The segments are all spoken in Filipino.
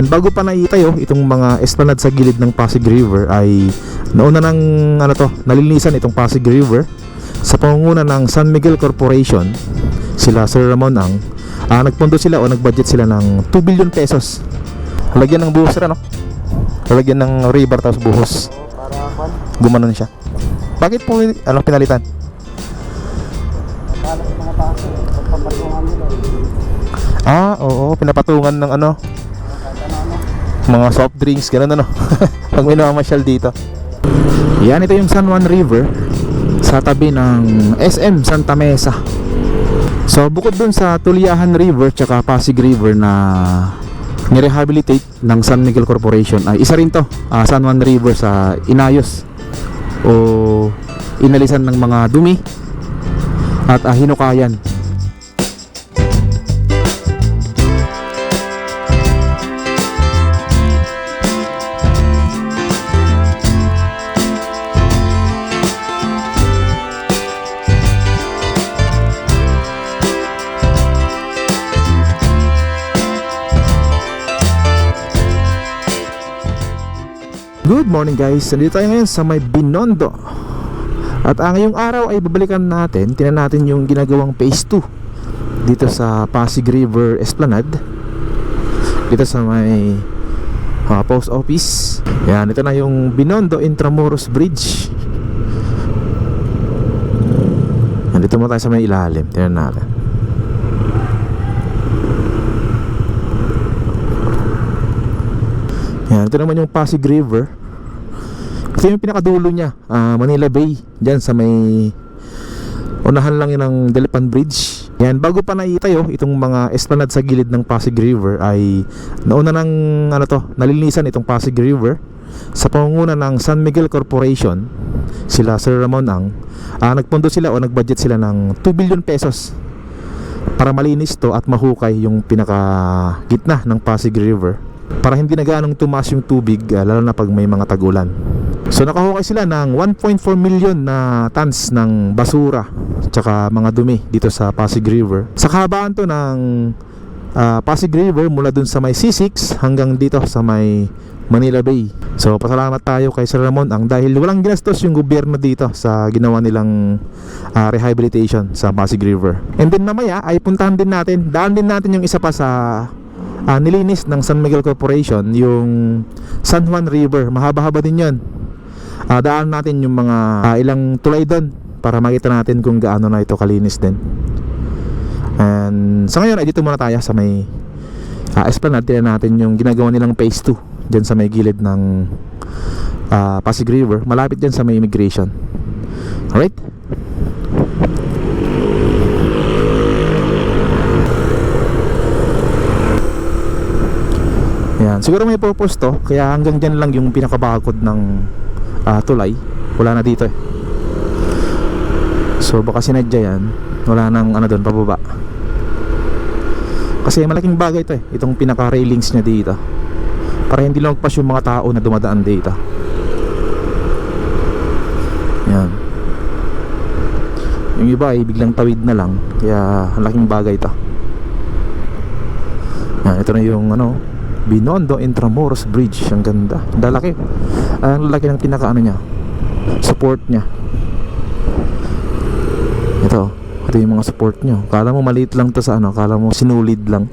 Yan, bago pa naitayo itong mga esplanade sa gilid ng Pasig River ay nauna ng nalinisan itong Pasig River sa pangunguna ng San Miguel Corporation. Sila Sir Ramon Ang nagpondo sila o nagbudget sila ng 2 billion pesos. Halagyan ng buhos rin, no? Halagyan ng river tapos buhos. Gumanon siya. Bakit po pinalitan? Oo, pinapatungan ng mga soft drinks, ganun pag may namamasyal dito. Yan, ito yung San Juan River sa tabi ng SM Santa Mesa. So bukod dun sa Tuliahan River tsaka Pasig River na nirehabilitate ng San Miguel Corporation, ay isa rin to, San Juan River sa inayos o inalisan ng mga dumi at hinukayan. Good morning guys, nandito tayo ngayon sa may Binondo. At ngayong araw ay babalikan natin, tingnan natin yung ginagawang phase 2 dito sa Pasig River Esplanade, dito sa may post office. Yan, ito na yung Binondo Intramuros Bridge. Nandito mo tayo sa may ilalim, tingnan natin. Yan, ito naman yung Pasig River. Ito yung pinakadulo niya, Manila Bay. Diyan sa may unahan lang yun ng Delipan Bridge. Yan, bago pa naitayo itong mga esplanade sa gilid ng Pasig River ay nauna ng nalinisan itong Pasig River sa pangunguna ng San Miguel Corporation. Sila Sir Ramon Ang nagpondo sila o nagbudget sila ng 2 billion pesos para malinis to at mahukay yung pinaka gitna ng Pasig River, para hindi na ganong tumaas yung tubig, lalo na pag may mga tag-ulan. So nakahukay sila ng 1.4 million na tons ng basura tsaka mga dumi dito sa Pasig River. Sa kahabaan to ng Pasig River mula dun sa may C6 hanggang dito sa may Manila Bay. So pasalamat tayo kay Sir Ramon Ang dahil walang ginastos yung gobyerno dito sa ginawa nilang rehabilitation sa Pasig River. And then mamaya ay puntahan din natin, daan din natin yung isa pa sa nilinis ng San Miguel Corporation, yung San Juan River. Mahaba-haba din yun. Daan natin yung mga ilang tulay doon para makita natin kung gaano na ito kalinis din. And sa ngayon ay dito muna tayo sa may esplanade. Tingnan natin yung ginagawa nilang phase 2 dyan sa may gilid ng Pasig River, malapit dyan sa may immigration. Alright? Yan, siguro may purpose to, kaya hanggang dyan lang yung pinakabakod ng tulay. Wala na dito So baka sinadya yan, wala nang doon pababa. Kasi malaking bagay ito itong pinaka railings niya dito, para hindi lang magpas yung mga tao na dumadaan dito. Yan. Yung iba ay biglang tawid na lang, kaya malaking bagay ito. Yan, ito na yung Binondo Intramuros Bridge. Ang ganda, lalaki. Ang lalaki ng pinaka niya, support niya. Ito yung mga support nyo. Kala mo maliit lang to sa kala mo sinulid lang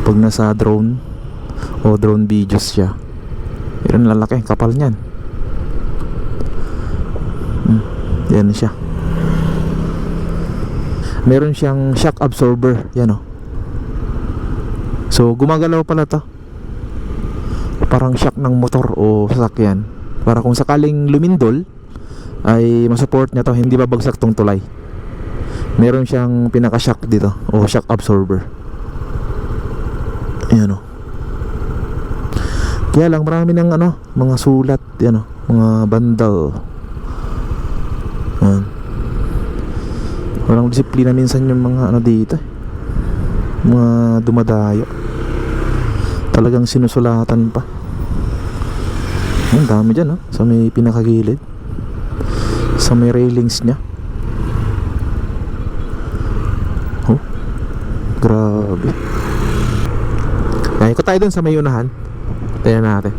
pag nasa drone o drone videos siya. Pero lalaki, kapal niyan. Yan siya. Meron siyang shock absorber. Yan So gumagalaw pala to, parang shock ng motor o sasakyan, para kung sakaling lumindol ay masupport niya to, hindi babagsak tong tulay. Meron siyang pinaka-shock dito o shock absorber. Ayan Kaya lang marami ng mga sulat, mga bandal. Ayan. Walang disiplina minsan yung mga dito, mga dumadayo. Talagang sinusulatan pa. Ang dami dyan sa may pinakagilid, sa may railings nya. Grabe. Kaya ko tayo dun sa may unahan. Tingnan natin.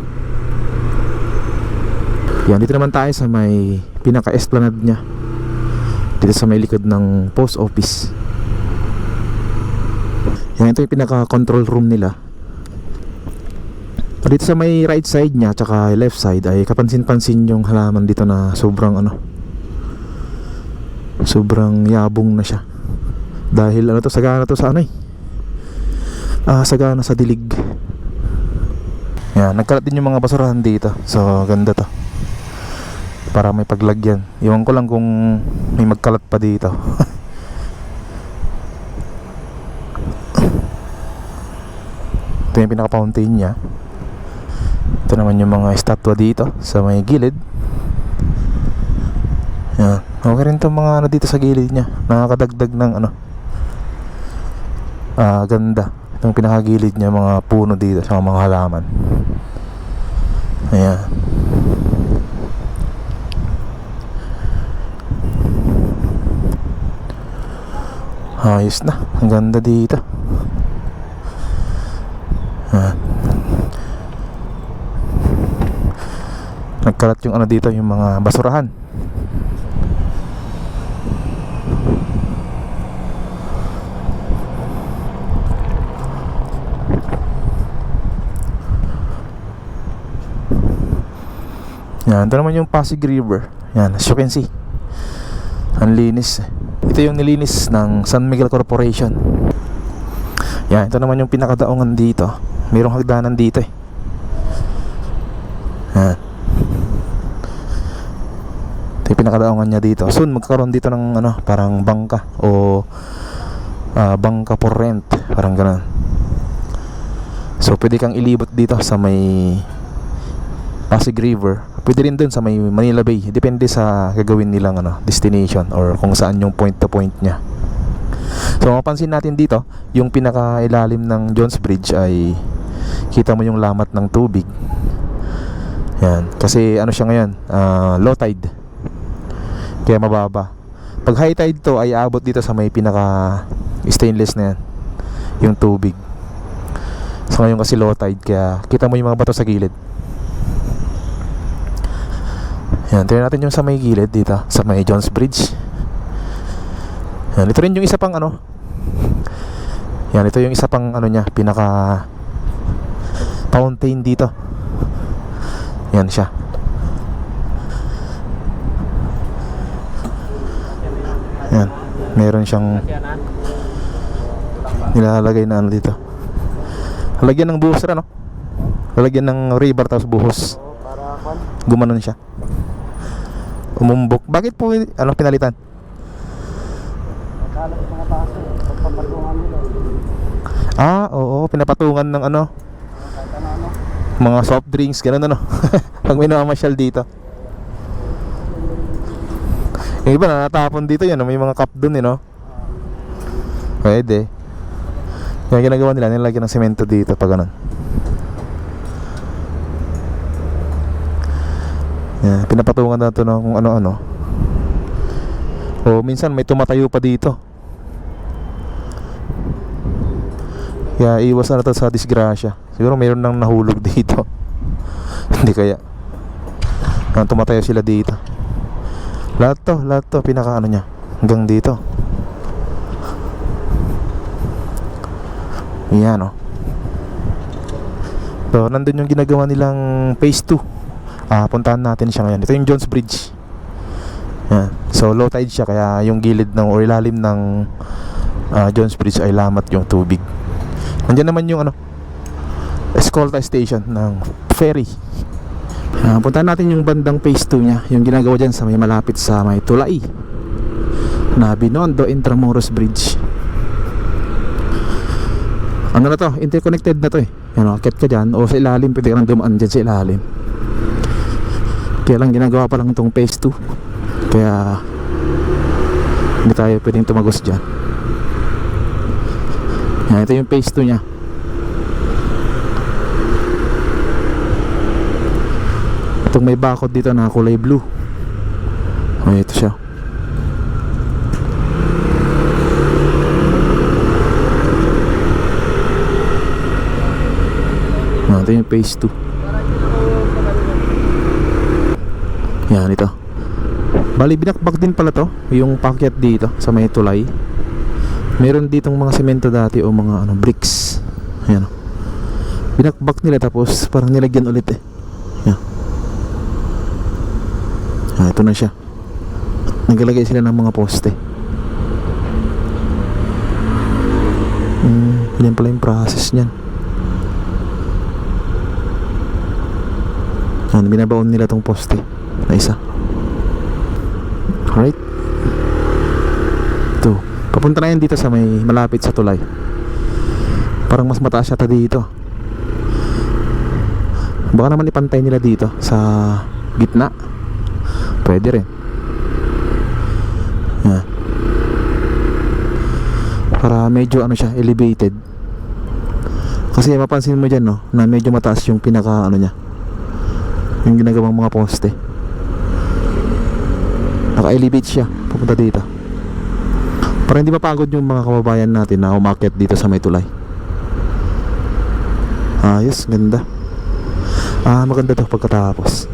Yan, dito naman tayo sa may pinaka-esplanade niya. Dito sa may likod ng post office. Yan, ito yung pinaka-control room nila. Dito sa may right side niya tsaka left side ay kapansin-pansin yung halaman dito na sobrang sobrang yabong na siya. Dahil sagana to sa sagana sa dilig. Yan, nagkalat din yung mga basurahan dito. So ganda to, para may paglagyan. Iwan ko lang kung may magkalat pa dito. Ito yung pinaka-fountain niya. Ito naman yung mga estatwa dito sa may gilid. Yan. Okay rin itong mga dito sa gilid niya. Nakakadagdag ng ganda. Itong pinakagilid niya, mga puno dito sa mga halaman. Ayan. Ayos na. Ang ganda dito. Ayan. Nagkalat yung dito, yung mga basurahan. Yan, ito naman yung Pasig River. Yan, as you can see, ang linis. Ito yung nilinis ng San Miguel Corporation. Yan, ito naman yung pinakadaungan dito. Mayroong hagdanan dito Yan. Ito yung pinakadaungan niya dito. Soon magkakaroon dito ng parang bangka o bangka for rent, parang ganun. So pwede kang ilibot dito sa may Pasig River. Pwede rin dun sa may Manila Bay. Depende sa gagawin nilang destination or kung saan yung point to point nya. So mapansin natin dito, yung pinakailalim ng Jones Bridge ay kita mo yung lamat ng tubig. Yan. Kasi siya ngayon, low tide, kaya mababa. Pag high tide to ay aabot dito sa may pinaka stainless na yan, yung tubig. So ngayon kasi low tide, kaya kita mo yung mga bato sa gilid. Yan, tingnan natin yung sa may gilid dito, sa may Jones Bridge. Yan, ito rin yung isa pang Yan, ito yung isa pang niya, pinaka fountain dito. Yan siya. Yan, meron siyang nilalagay na dito. Lalagyan ng buhos rin, lalagyan ng rebar tapos buhos. Gumanon siya. Umumbok. Bakit po pinalitan? Oo, pinapatungan ng mga soft drinks, ganun pag may namamasyal dito. Yung iba natapon dito yan, may mga cup dun Pwede. Yung ginagawa nila, nilagyan ng semento dito pag ganun. Yan, pinapatungan na ito kung ano-ano. O minsan may tumatayo pa dito. Kaya iwas na ito sa disgrasya. Siguro mayroon nang nahulog dito. Hindi kaya tumatayo sila dito. Lahat to pinaka niya hanggang dito. Yan So nandun yung ginagawa nilang phase 2. Puntahan natin siya ngayon. Ito yung Jones Bridge. Yan. So low tide siya, kaya yung gilid ng o ilalim ng Jones Bridge ay lamat yung tubig. Nandiyan naman yung escolta station ng ferry. Puntahan natin yung bandang phase 2 nya, yung ginagawa dyan sa may malapit sa may Tulay na Binondo Intramuros Bridge. Na to, interconnected na to akit ka dyan o sa ilalim, pwede ka nang dumaan dyan sa ilalim. Kaya lang ginagawa pa lang itong phase 2, kaya hindi tayo pwedeng tumagos dyan. Yan, ito yung phase 2 nya. Itong may bakod dito na kulay blue. Ito siya. Ito yung phase 2. Yan, ito. Bali, binakbak din pala to, yung pakyat dito sa may tulay. Meron ditong mga semento dati o mga bricks. Yan. Binakbak nila tapos parang nilagyan ulit eh. Yan. Ito na siya. Naglalagay sila ng mga poste. Yan pala yung process niyan. Binabaon nila tong poste na isa. Alright. Ito. Papunta na yan dito sa may malapit sa tulay. Parang mas mataas yata dito. Baka naman ipantay nila dito sa gitna. Pwede rin. Yan. Para medyo siya, elevated. Kasi mapansin mo dyan, no, na medyo mataas yung pinaka niya, yung ginagawang mga poste. Naka-elevate siya papunta dito para hindi mapagod yung mga kababayan natin na umakyat dito sa may tulay. Ayos, ganda. Maganda to pagkatapos.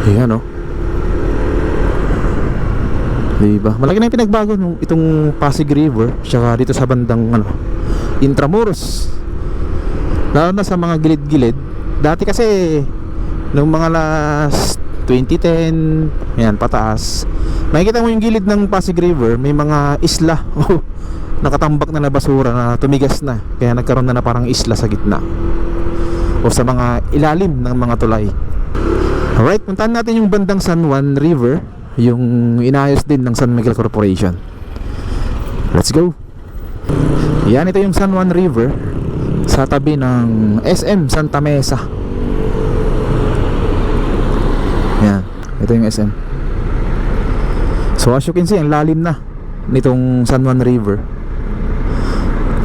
Ayan, no. Diba? Malaki na yung pinagbago nung itong Pasig River tsaka dito sa bandang Intramuros. Lalo na sa mga gilid-gilid. Dati kasi nung mga last 2010, yan pataas, makikita mo yung gilid ng Pasig River, may mga isla nakatambak na basura na tumigas na, kaya nagkaroon na parang isla sa gitna o sa mga ilalim ng mga tulay. Alright, puntahan natin yung bandang San Juan River, yung inayos din ng San Miguel Corporation. Let's go. Yan, ito yung San Juan River sa tabi ng SM Santa Mesa. Yan, ito yung SM. So as you can see, ang lalim na nitong San Juan River.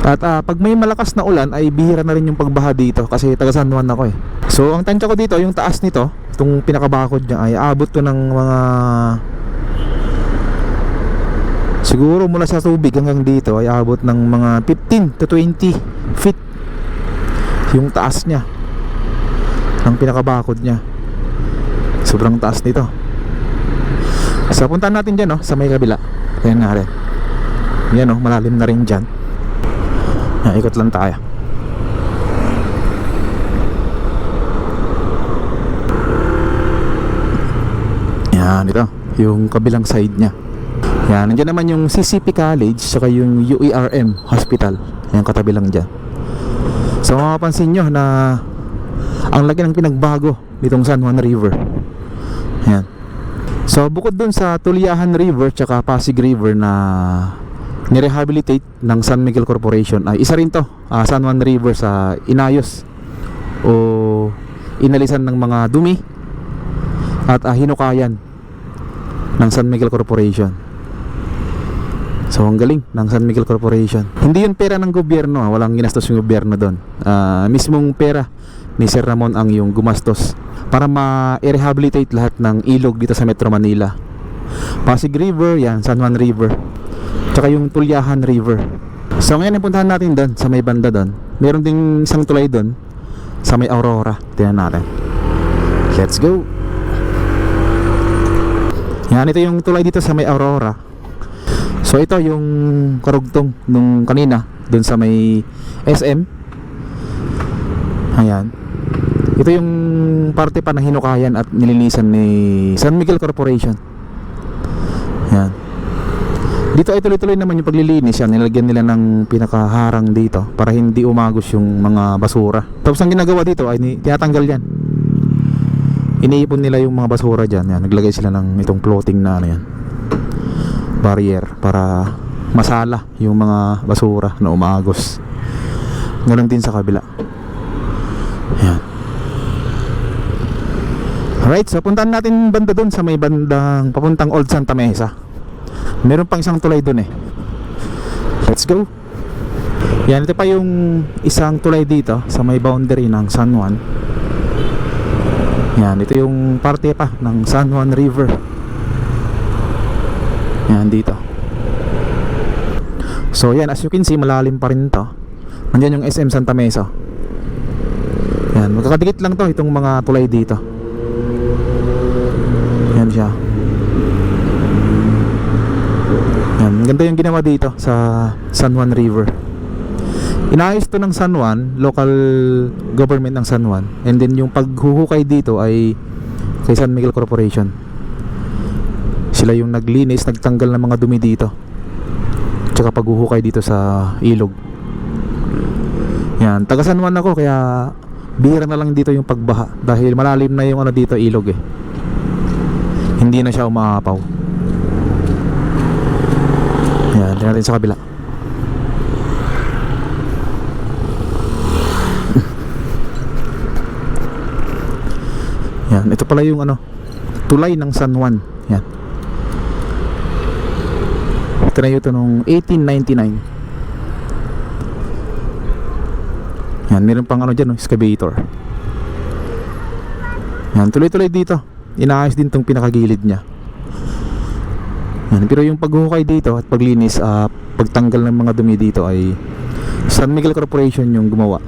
At pag may malakas na ulan ay bihira na rin yung pagbaha dito kasi taga San Juan ako eh. So ang tansya ko dito, yung taas nito, itong pinakabakod niya ay abot to ng mga, siguro mula sa tubig hanggang dito ay abot ng mga 15 to 20 feet yung taas niya ng pinakabakod niya. Sobrang taas nito. So puntahan natin dyan, sa may kabila. Ayan nga rin. Yan, malalim na rin dyan. Ikot lang tayo. Yan, ito yung kabilang side nya. Yan, nandiyan naman yung CCP College saka yung UERM Hospital. Yan, katabi lang dyan. So mapapansin nyo na ang laki ng pinagbago nitong San Juan River. Yan. So bukod dun sa Tuliahan River tsaka Pasig River na nirehabilitate ng San Miguel Corporation, ay isa rin to, San Juan River sa inayos o inalisan ng mga dumi at hinukayan ng San Miguel Corporation. So ang galing ng San Miguel Corporation. Hindi yun pera ng gobyerno, walang ginastos yung gobyerno doon. Mismong pera ni Sir Ramon ang yung gumastos para ma-rehabilitate lahat ng ilog dito sa Metro Manila. Pasig River, yan, San Juan River, tsaka yung Tuliahan River. So ngayon ipuntahan natin doon sa may banda doon. Meron ding isang tulay doon sa may Aurora. Tingnan natin. Let's go. Yan, ito yung tulay dito sa may Aurora. So ito yung karugtong nung kanina doon sa may SM. Ayan. Ito yung parte pa na hinukayan at nilinisan ni San Miguel Corporation. Yan. Dito ay tuloy-tuloy naman yung paglilinis. Yan, nilagyan nila ng pinakaharang dito para hindi umagos yung mga basura. Tapos ang ginagawa dito ay tinatanggal yan. Iniipon nila yung mga basura dyan. Yan, naglagay sila ng itong floating na yan, barrier para masala yung mga basura na umagos. Ganun din sa kabila. Yan. Alright, so puntahan natin banda dun sa may bandang papuntang Old Santa Mesa. Meron pang isang tulay dun eh. Let's go. Yan, ito pa yung isang tulay dito sa may boundary ng San Juan. Yan, ito yung parte pa ng San Juan River. Yan, dito. So yan, as you can see, malalim pa rin to. Nandiyan yung SM Santa Mesa. Yan, magkakadikit lang to itong mga tulay dito. Yan siya. Yan, ganda yung ginawa dito sa San Juan River. Inayos to ng San Juan, local government ng San Juan. And then yung paghuhukay dito ay kay San Miguel Corporation. Sila yung naglinis, nagtanggal ng mga dumi dito. Tsaka paghuhukay dito sa ilog. Yan, taga San Juan ako kaya bihira na lang dito yung pagbaha dahil malalim na yung ano dito ilog eh. Hindi na siya umaapaw. Yan, tingnan natin sa kabila. Yan, ito pala yung ano, tulay ng San Juan. Yan. Tinayo ito noong 1899. Yan, meron pang ano dyan, no, excavator. Yan, tuloy-tuloy dito. Inaayos din tong pinakagilid niya. Yan, pero yung paghuhukay dito at paglinis, pagtanggal ng mga dumi dito ay San Miguel Corporation yung gumawa.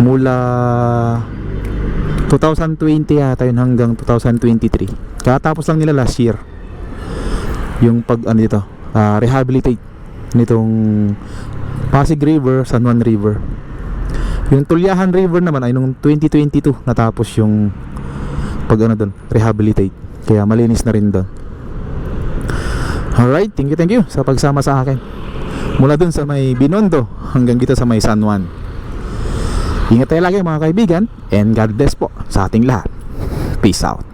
Mula 2020 yata yun hanggang 2023. Katapos lang nila last year yung pag ano dito, rehabilitate nitong Pasig River, San Juan River. Yung Tulyahan River naman ay nung 2022 natapos yung pag ano doon, rehabilitate. Kaya malinis na rin doon. Alright, thank you sa pagsama sa akin. Mula doon sa may Binondo hanggang dito sa may San Juan. Ingat tayo lagi mga kaibigan, and God bless po sa ating lahat. Peace out.